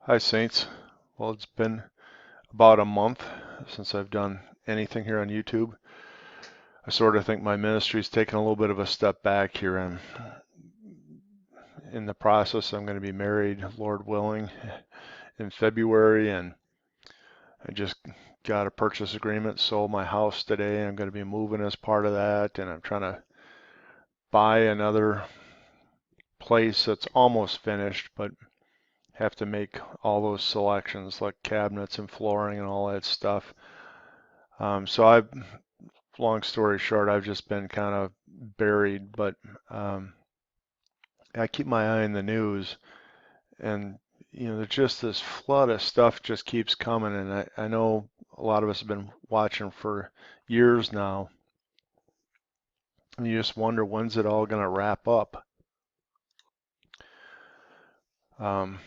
Hi, Saints. Well, it's been about a month since I've done anything here on YouTube. I sort of think my ministry's taken a little bit of a step back here. I'm in the process. I'm going to be married, Lord willing, in February, and I just got a purchase agreement, sold my house today. I'm going to be moving as part of that, and I'm trying to buy another place that's almost finished, but have to make all those selections like cabinets and flooring and all that stuff. So long story short, I've just been kind of buried, but um, I keep my eye on the news, and there's just this flood of stuff just keeps coming, and I know a lot of us have been watching for years now, and you just wonder when's it all going to wrap up. Um,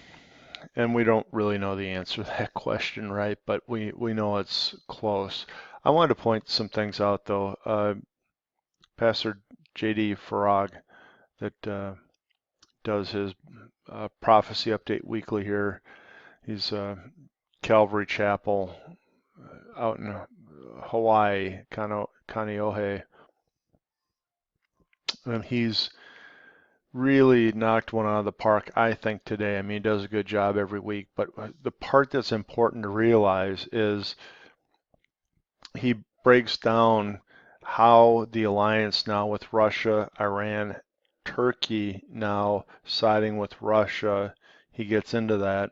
and we don't really know the answer to that question, right? But we know it's close. I wanted to point some things out, though. Pastor J.D. Farag, that does his prophecy update weekly here. He's Calvary Chapel out in Hawaii, Kaneohe, and he's really knocked one out of the park, I think, today. I mean, he does a good job every week, but the part that's important to realize is he breaks down how the alliance now with Russia, Iran, Turkey now siding with Russia. He gets into that.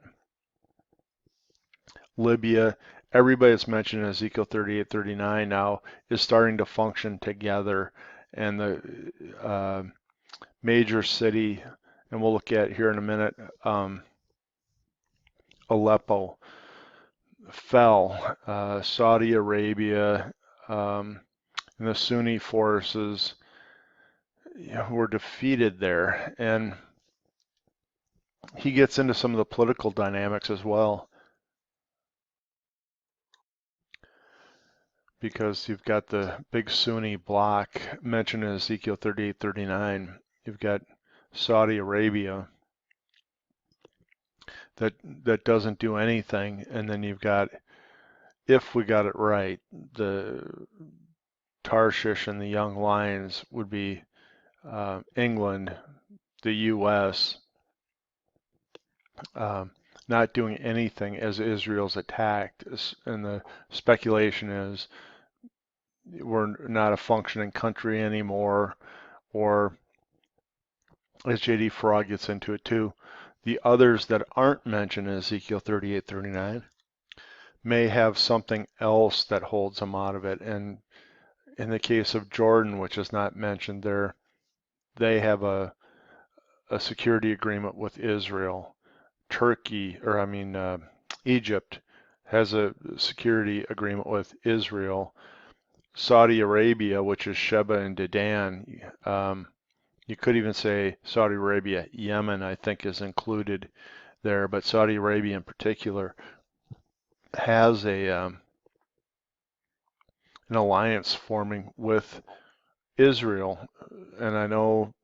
Libya, everybody that's mentioned in Ezekiel 38, 39 now is starting to function together. And the major city, and we'll look at here in a minute, Aleppo fell. Saudi Arabia and the Sunni forces were defeated there. And he gets into some of the political dynamics as well, because you've got the big Sunni bloc mentioned in Ezekiel 38, 39. You've got Saudi Arabia that doesn't do anything, and then you've got, if we got it right, the Tarshish and the Young Lions would be England, the U.S., not doing anything as Israel's attacked. And the speculation is we're not a functioning country anymore, or as J.D. Farag gets into it too, the others that aren't mentioned in Ezekiel 38, 39 may have something else that holds them out of it. And in the case of Jordan, which is not mentioned there, they have a security agreement with Israel. Egypt has a security agreement with Israel. Saudi Arabia, which is Sheba and Dedan, you could even say Saudi Arabia, Yemen, I think, is included there, but Saudi Arabia in particular has an alliance forming with Israel, and I know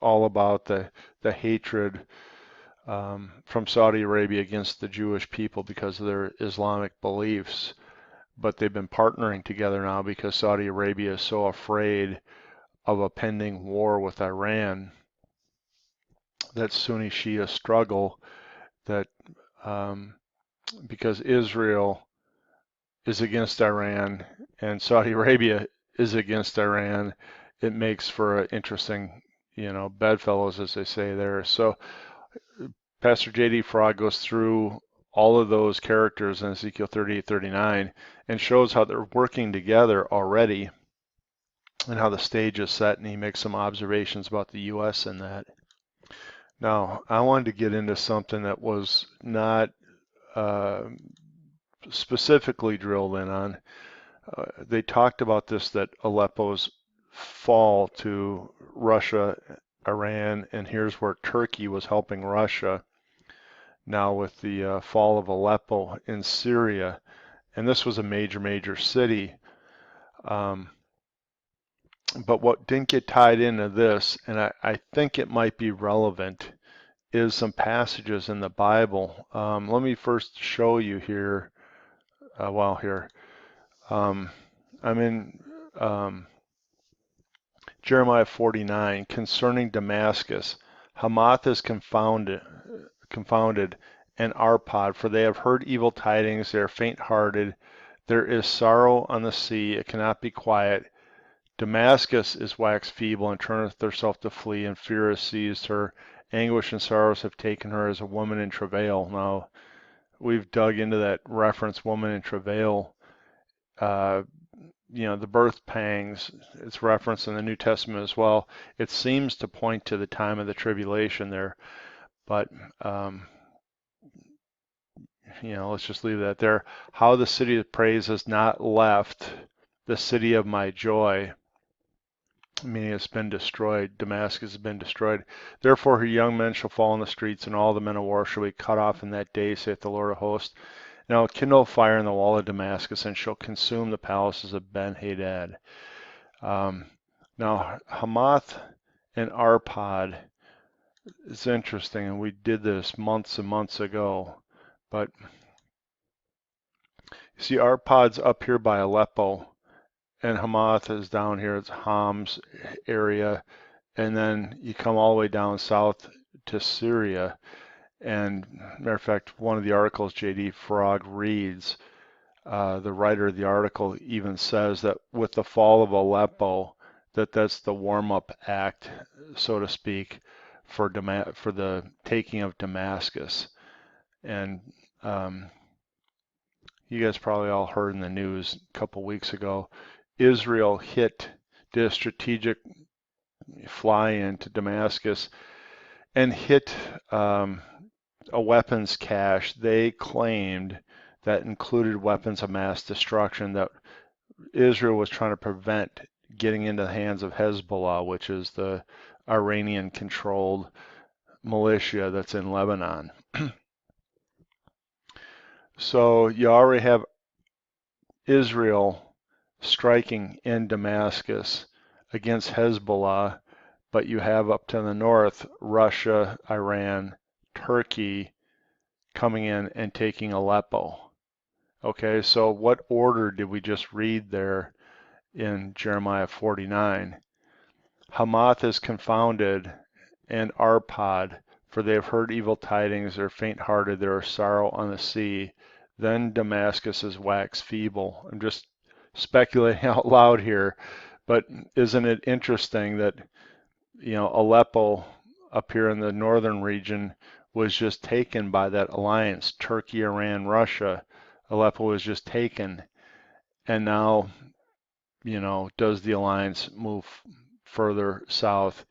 all about the hatred from Saudi Arabia against the Jewish people because of their Islamic beliefs, but they've been partnering together now because Saudi Arabia is so afraid of a pending war with Iran, that Sunni Shia struggle, that because Israel is against Iran and Saudi Arabia is against Iran, it makes for an interesting, bedfellows, as they say there. So Pastor J.D. Farag goes through all of those characters in Ezekiel 38, 39 and shows how they're working together already and how the stage is set, and he makes some observations about the U.S. in that. Now, I wanted to get into something that was not specifically drilled in on. They talked about this, that Aleppo's fall to Russia, Iran, and here's where Turkey was helping Russia now with the fall of Aleppo in Syria. And this was a major, major city. But what didn't get tied into this, and I think it might be relevant is some passages in the Bible. Let me first show you here. Here. I'm in Jeremiah 49 concerning Damascus. Hamath is confounded, and Arpad, for they have heard evil tidings, they are faint-hearted. There is sorrow on the sea, it cannot be quiet. Damascus is waxed feeble and turneth herself to flee, and fear has seized her. Anguish and sorrows have taken her as a woman in travail. Now, we've dug into that reference, woman in travail. The birth pangs, it's referenced in the New Testament as well. It seems to point to the time of the tribulation there, but let's just leave that there. How the city of praise has not left the city of my joy, meaning it's been destroyed. Damascus has been destroyed. Therefore her young men shall fall in the streets, and all the men of war shall be cut off in that day, saith the Lord of hosts. And I'll kindle a fire in the wall of Damascus, and shall consume the palaces of Ben-Hadad. Now, Hamath and Arpad is interesting, and we did this months and months ago. But you see, Arpad's up here by Aleppo, and Hamath is down here. It's Homs area, and then you come all the way down south to Syria. And matter of fact, one of the articles J.D. Frog reads, the writer of the article even says that with the fall of Aleppo, that's the warm-up act, so to speak, for the taking of Damascus. And you guys probably all heard in the news a couple weeks ago, Israel did a strategic fly-in to Damascus and hit a weapons cache they claimed that included weapons of mass destruction that Israel was trying to prevent getting into the hands of Hezbollah, which is the Iranian-controlled militia that's in Lebanon. So you already have Israel striking in Damascus against Hezbollah, but you have up to the north Russia, Iran, Turkey coming in and taking Aleppo. Okay, so what order did we just read there in Jeremiah 49? Hamath is confounded, and Arpad, for they have heard evil tidings, they're faint-hearted, there is sorrow on the sea. Then Damascus is waxed feeble. I'm just speculating out loud here, but isn't it interesting that Aleppo up here in the northern region was just taken by that alliance, Turkey, Iran, Russia. Aleppo was just taken, and now does the alliance move further south,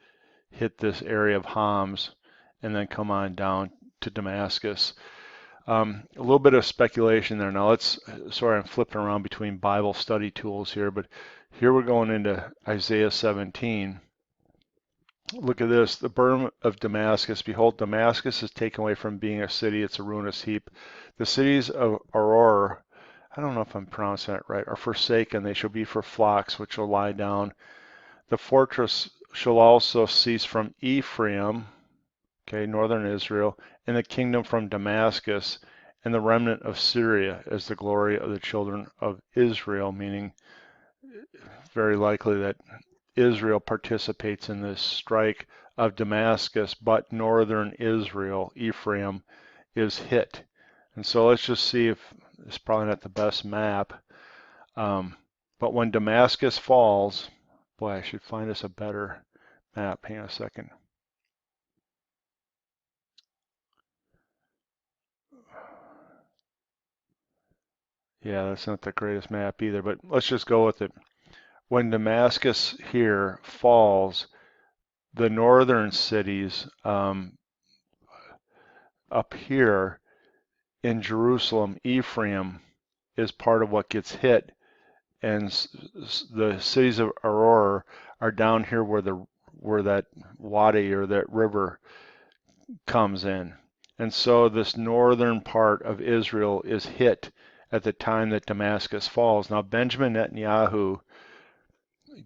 hit this area of Homs, and then come on down to Damascus? A little bit of speculation there. Now I'm flipping around between Bible study tools here, but here we're going into Isaiah 17. Look at this, the burden of Damascus. Behold, Damascus is taken away from being a city, it's a ruinous heap. The cities of Aurora, I don't know if I'm pronouncing that right, are forsaken. They shall be for flocks which shall lie down. The fortress shall also cease from Ephraim, okay, northern Israel, and the kingdom from Damascus, and the remnant of Syria as the glory of the children of Israel, meaning very likely that Israel participates in this strike of Damascus, but northern Israel, Ephraim, is hit. And so let's just see if it's probably not the best map. But when Damascus falls, boy, I should find us a better map. Hang on a second. Yeah, that's not the greatest map either, but let's just go with it. When Damascus here falls, the northern cities up here in Jerusalem, Ephraim is part of what gets hit, and the cities of Aurora are down here where that wadi or that river comes in. And so this northern part of Israel is hit at the time that Damascus falls. Now Benjamin Netanyahu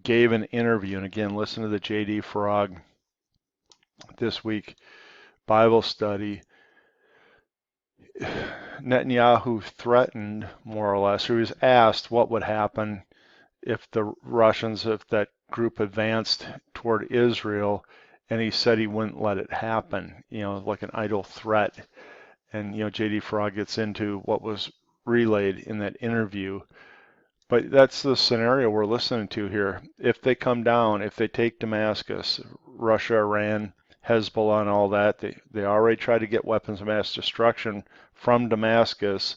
gave an interview, and again, listen to the J.D. Frog this week. Bible study, Netanyahu threatened, more or less, or he was asked what would happen if the Russians, if that group advanced toward Israel, and he said he wouldn't let it happen, like an idle threat. And, J.D. Farag gets into what was relayed in that interview. But that's the scenario we're listening to here. If they come down, if they take Damascus, Russia, Iran, Hezbollah, and all that, they already tried to get weapons of mass destruction from Damascus,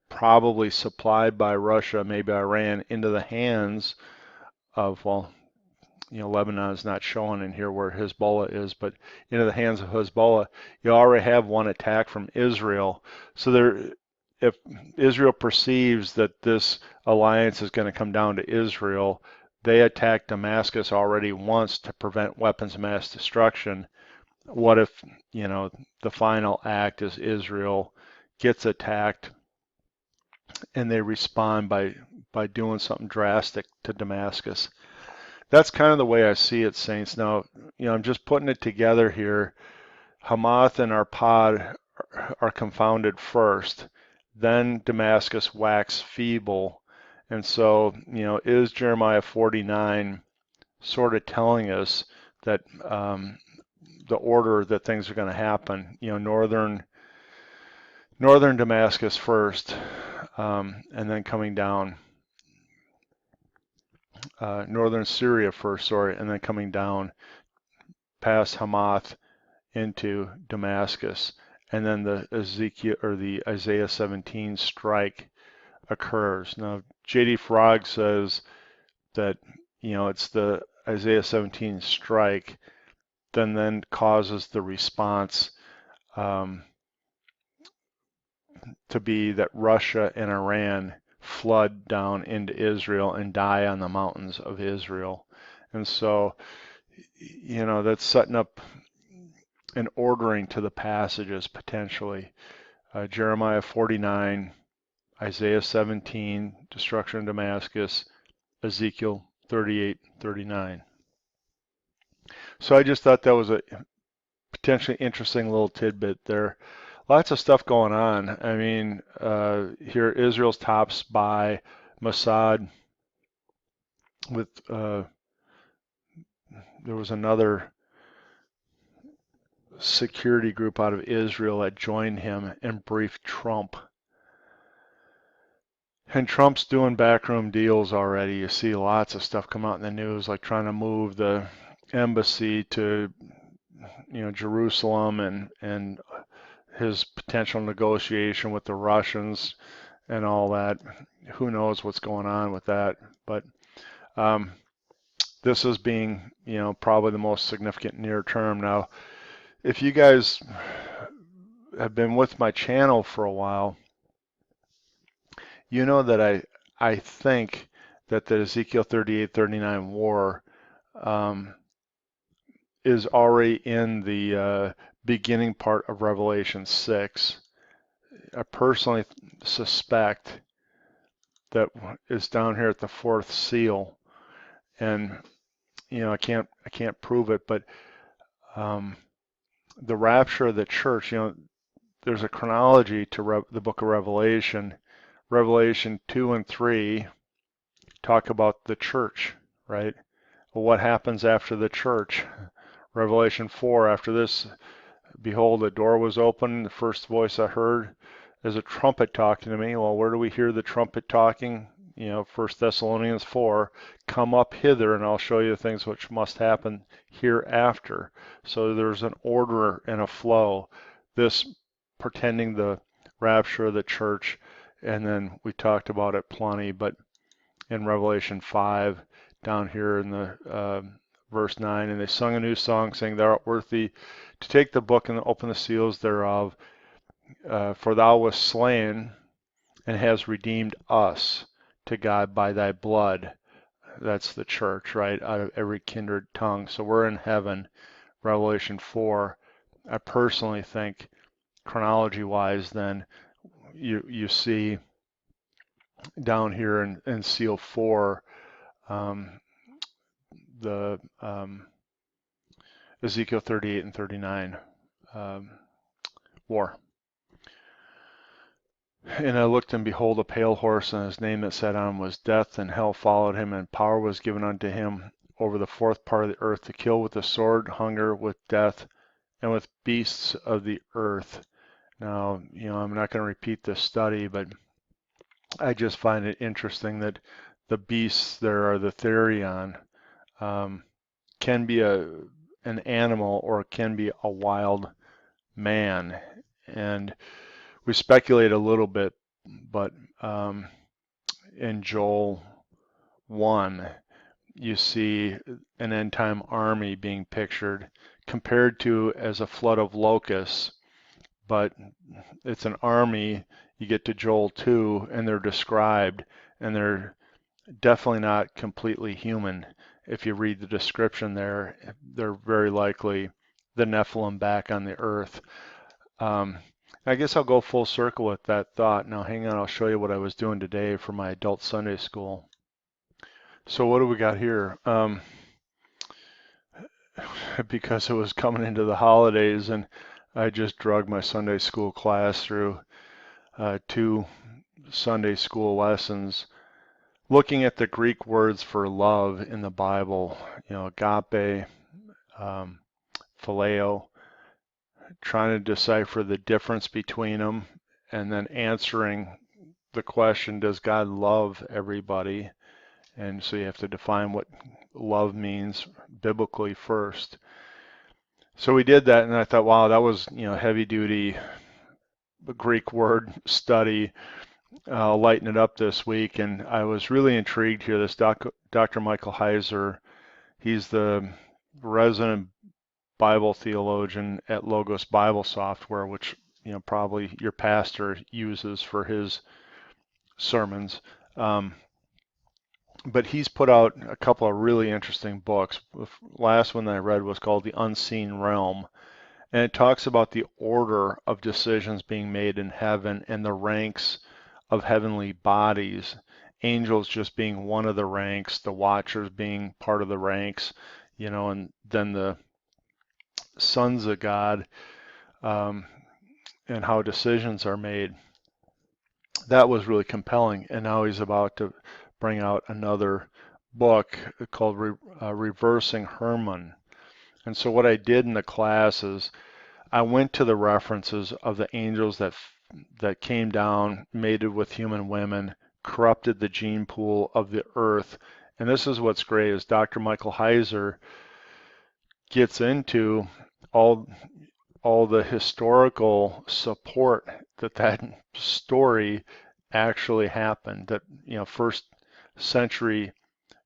probably supplied by Russia, maybe Iran, into the hands of, well, Lebanon is not showing in here where Hezbollah is, but into the hands of Hezbollah. You already have one attack from Israel. So if Israel perceives that this alliance is going to come down to Israel, they attacked Damascus already once to prevent weapons of mass destruction. What if, the final act is Israel gets attacked and they respond by doing something drastic to Damascus? That's kind of the way I see it, Saints. Now, I'm just putting it together here. Hamath and Arpad are confounded first, then Damascus wax feeble. And so, is Jeremiah 49 sort of telling us that the order that things are going to happen? Northern Damascus first, and then coming down. Northern Syria first, and then coming down past Hamath into Damascus, and then the Isaiah 17 strike occurs. Now, J.D. Farag says that it's the Isaiah 17 strike then causes the response to be that Russia and Iran flood down into Israel and die on the mountains of Israel. And so, that's setting up an ordering to the passages potentially. Jeremiah 49, Isaiah 17, destruction of Damascus, Ezekiel 38, 39. So I just thought that was a potentially interesting little tidbit there. Lots of stuff going on. I mean, here Israel's top spy, Mossad, with there was another security group out of Israel that joined him and briefed Trump. And Trump's doing backroom deals already. You see lots of stuff come out in the news, like trying to move the embassy to, Jerusalem, and his potential negotiation with the Russians and all that. Who knows what's going on with that? But this is being, probably the most significant near term. Now, if you guys have been with my channel for a while, you know that I think that the Ezekiel 38-39 war is already in the beginning part of Revelation 6. I personally suspect that is down here at the fourth seal, and I can't prove it, but the rapture of the church, there's a chronology to the book of Revelation. Revelation 2 and 3 talk about the church, right? Well, what happens after the church? Revelation 4, after this, behold, the door was open. The first voice I heard is a trumpet talking to me. Well, where do we hear the trumpet talking? 1 Thessalonians 4, come up hither and I'll show you the things which must happen hereafter. So there's an order and a flow. This portending the rapture of the church, and then we talked about it plenty, but in Revelation 5, down here in the verse 9, and they sung a new song, saying, thou art worthy to take the book and open the seals thereof, for thou wast slain and hast redeemed us to God by thy blood. That's the church, right? Out of every kindred tongue. So we're in heaven. Revelation 4. I personally think, chronology-wise, then you see down here in seal 4, the Ezekiel 38 and 39 war. And I looked, and behold, a pale horse, and his name that sat on him was Death, and hell followed him, and power was given unto him over the fourth part of the earth to kill with the sword, hunger, with death, and with beasts of the earth. Now, I'm not going to repeat this study, but I just find it interesting that the beasts there are the therion, can be an animal or can be a wild man. And we speculate a little bit, but in Joel 1, you see an end time army being pictured, compared to as a flood of locusts, but it's an army. You get to Joel 2, and they're described, and they're definitely not completely human. If you read the description there, they're very likely the Nephilim back on the earth. I guess I'll go full circle with that thought. Now hang on, I'll show you what I was doing today for my adult Sunday school. So what do we got here? Because it was coming into the holidays, and I just drugged my Sunday school class through 2 Sunday school lessons, looking at the Greek words for love in the Bible, agape, phileo, trying to decipher the difference between them, and then answering the question, does God love everybody? And so you have to define what love means biblically first. So we did that, and I thought, wow, that was, heavy duty Greek word study. I'll lighten it up this week, and I was really intrigued here. This Dr. Michael Heiser, he's the resident Bible theologian at Logos Bible Software, which probably your pastor uses for his sermons. But he's put out a couple of really interesting books. The last one that I read was called The Unseen Realm, and it talks about the order of decisions being made in heaven and the ranks of heavenly bodies. Angels just being one of the ranks, the watchers being part of the ranks, and then the sons of God, and how decisions are made. That was really compelling. And now he's about to bring out another book called Reversing Hermon. And so what I did in the class is I went to the references of the angels that came down, mated with human women, corrupted the gene pool of the earth. And this is what's great, is Dr. Michael Heiser gets into all the historical support that story actually happened, that first century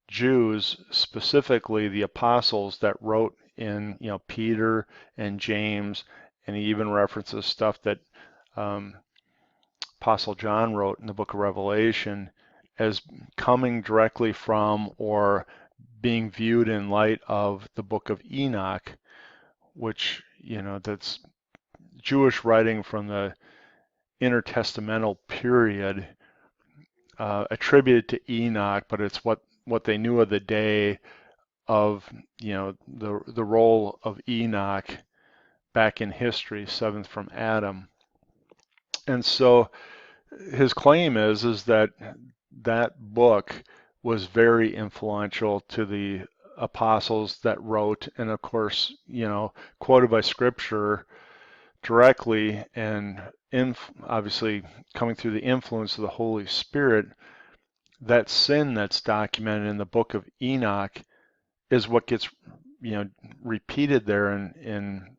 Jews, specifically the apostles that wrote in Peter and James, and he even references stuff that Apostle John wrote in the book of Revelation as coming directly from or being viewed in light of the book of Enoch, which that's Jewish writing from the intertestamental period, attributed to Enoch, but it's what they knew of the day of the role of Enoch back in history, seventh from Adam. And so his claim is that book was very influential to the apostles that wrote, and of course, quoted by scripture directly, and obviously coming through the influence of the Holy Spirit. That sin that's documented in the book of Enoch is what gets repeated there in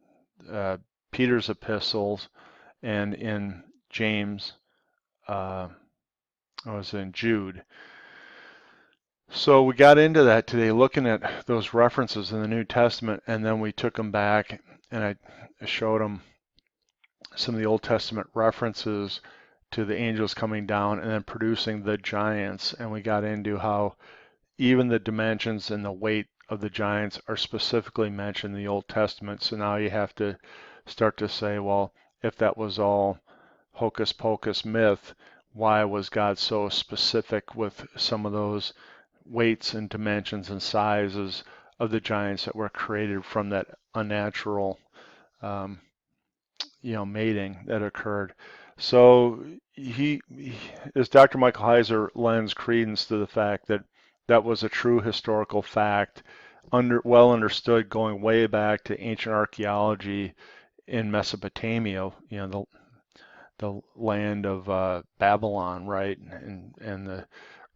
Peter's epistles and in James, in Jude. So we got into that today, looking at those references in the New Testament, and then we took them back, and I showed them some of the Old Testament references to the angels coming down and then producing the giants. And we got into how even the dimensions and the weight of the giants are specifically mentioned in the Old Testament. So now you have to start to say, well, if that was all hocus pocus myth, why was God so specific with some of those weights and dimensions and sizes of the giants that were created from that unnatural mating that occurred. So as Dr. Michael Heiser lends credence to the fact that that was a true historical fact, well understood going way back to ancient archaeology in Mesopotamia, the land of Babylon, right, and the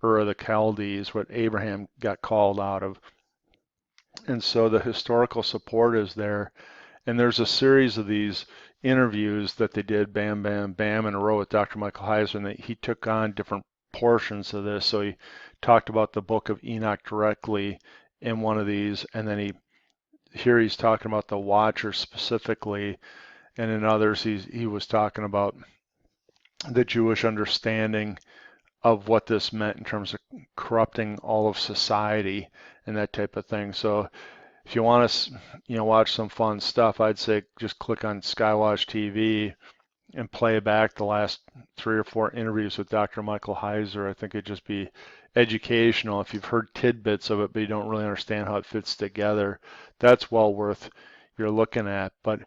Ur of the Chaldees, what Abraham got called out of. And so the historical support is there. And there's a series of these interviews that they did, bam, bam, bam, in a row with Dr. Michael Heiser, and he took on different portions of this. So he talked about the book of Enoch directly in one of these, and then he's talking about the Watchers specifically, and in others he was talking about the Jewish understanding of what this meant in terms of corrupting all of society and that type of thing. So if you want to, watch some fun stuff, I'd say just click on Skywatch TV and play back the last 3 or 4 interviews with Dr. Michael Heiser. I think it'd just be educational. If you've heard tidbits of it, but you don't really understand how it fits together, that's well worth your looking at. But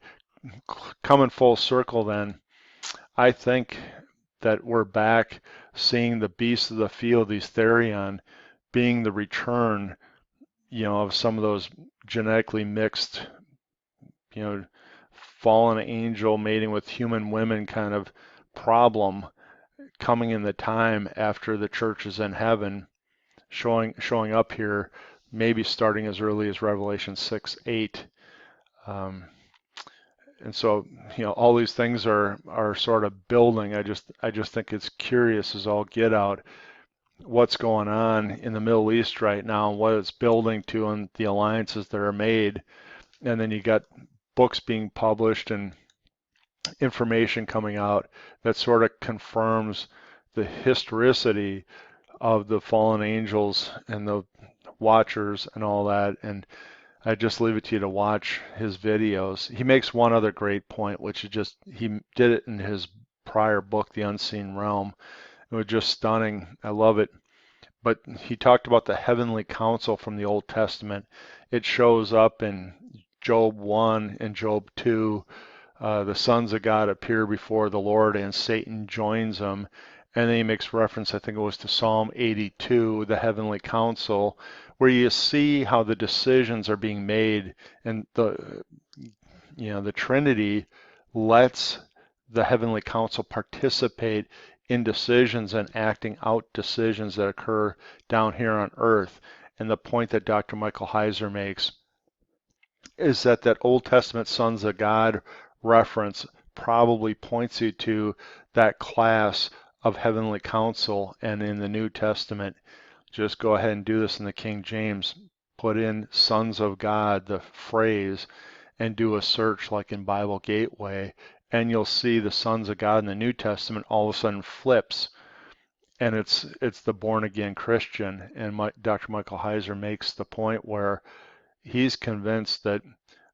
coming full circle then, I think that we're back seeing the beasts of the field, these Therion, being the return, of some of those genetically mixed, fallen angel mating with human women kind of problem coming in the time after the church is in heaven, showing up here, maybe starting as early as Revelation 6:8. And so, all these things are sort of building. I just think it's curious as all get out what's going on in the Middle East right now and what it's building to and the alliances that are made. And then you got books being published and information coming out that sort of confirms the historicity of the fallen angels and the Watchers and all that. And I just leave it to you to watch his videos. He makes one other great point, which is just he did it in his prior book, The Unseen Realm. It was just stunning. I love it. But he talked about the heavenly council from the Old Testament. It shows up in Job 1 and Job 2. The sons of God appear before the Lord and Satan joins them. And then he makes reference, I think it was to Psalm 82, the heavenly council, where you see how the decisions are being made, and the Trinity lets the heavenly council participate in decisions and acting out decisions that occur down here on earth. And the point that Dr. Michael Heiser makes is that Old Testament sons of God reference probably points you to that class of heavenly council. And in the New Testament, just go ahead and do this in the King James, put in sons of God, the phrase, and do a search like in Bible Gateway, and you'll see the sons of God in the New Testament all of a sudden flips, and it's the born again Christian. And Dr. Michael Heiser makes the point where he's convinced that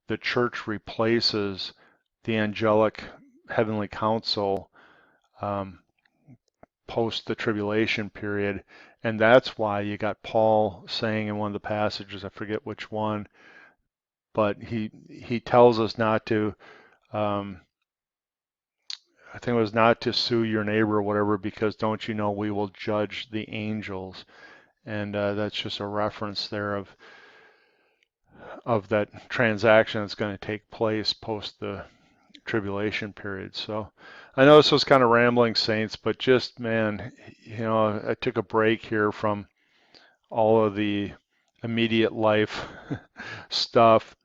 the church replaces the angelic heavenly council post the tribulation period. And that's why you got Paul saying in one of the passages, I forget which one, but he tells us not to, I think it was not to sue your neighbor or whatever, because don't you know we will judge the angels. And that's just a reference there of that transaction that's going to take place post the tribulation period. So I know this was kind of rambling, Saints, but just, man, I took a break here from all of the immediate life stuff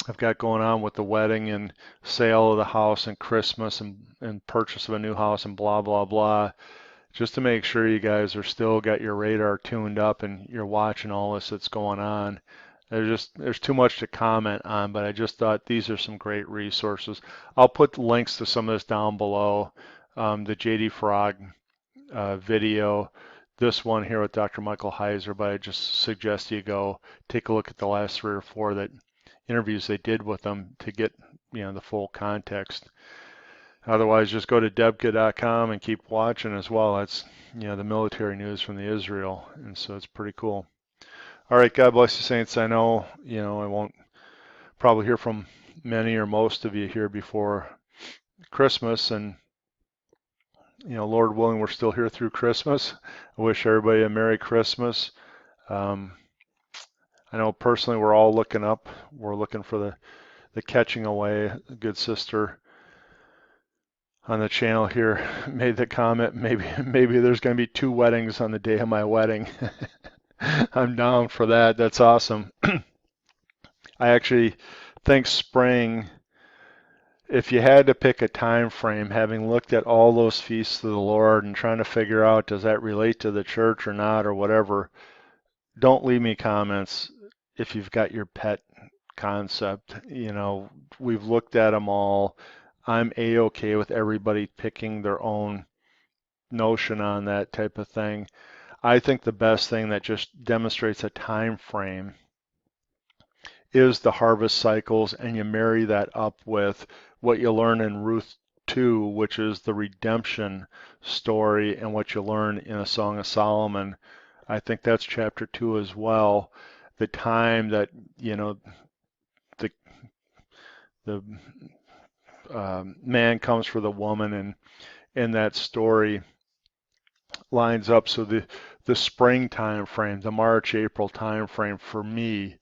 I've got going on with the wedding and sale of the house and Christmas and purchase of a new house and blah, blah, blah, just to make sure you guys are still got your radar tuned up and you're watching all this that's going on. There's too much to comment on, but I just thought these are some great resources. I'll put links to some of this down below. The JD Frog video, this one here with Dr. Michael Heiser, but I just suggest you go take a look at the last 3 or 4 interviews they did with them to get the full context. Otherwise, just go to debka.com and keep watching as well. That's the military news from the Israel, and so it's pretty cool. All right, God bless you, Saints. I know, I won't probably hear from many or most of you here before Christmas, and Lord willing, we're still here through Christmas. I wish everybody a Merry Christmas. Um, I know personally we're all looking up. We're looking for the catching away. A good sister on the channel here made the comment, maybe there's going to be 2 weddings on the day of my wedding. I'm down for that. That's awesome. I actually think spring, if you had to pick a time frame, having looked at all those feasts of the Lord and trying to figure out does that relate to the church or not or whatever, don't leave me comments if you've got your pet concept. We've looked at them all. I'm a-okay with everybody picking their own notion on that type of thing. I think the best thing that just demonstrates a time frame is the harvest cycles, and you marry that up with what you learn in Ruth 2, which is the redemption story, and what you learn in a Song of Solomon. I think that's chapter 2 as well. The time that the man comes for the woman, and in that story lines up. So the spring time frame, the March April time frame for me,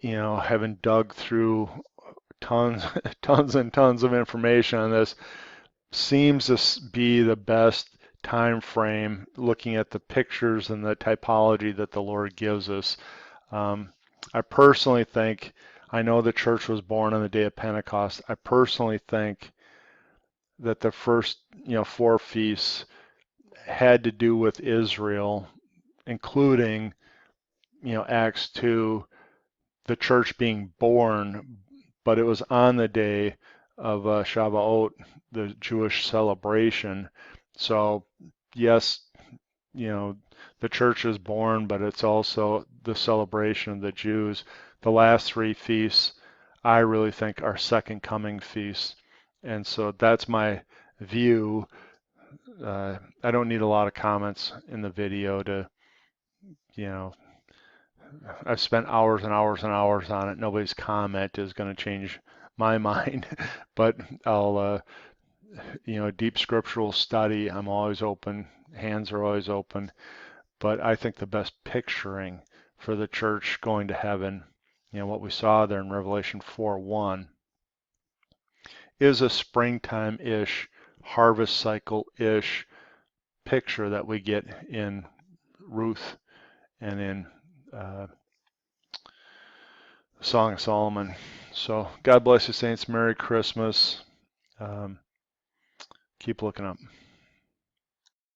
having dug through tons and tons of information on this, seems to be the best time frame, looking at the pictures and the typology that the Lord gives us. I personally think, I know the church was born on the day of Pentecost. I personally think that the first 4 feasts had to do with Israel, including Acts 2, the church being born, but it was on the day of Shavuot, the Jewish celebration. So yes, the church is born, but it's also the celebration of the Jews. The last 3 feasts, I really think, are second coming feasts. And so that's my view. I don't need a lot of comments in the video to, I've spent hours and hours and hours on it. Nobody's comment is going to change my mind, but I'll, deep scriptural study, I'm always open. Hands are always open. But I think the best picturing for the church going to heaven, what we saw there in Revelation 4:1, is a springtime-ish, harvest cycle-ish picture that we get in Ruth and in Song of Solomon. So God bless you, saints. Merry Christmas. Keep looking up.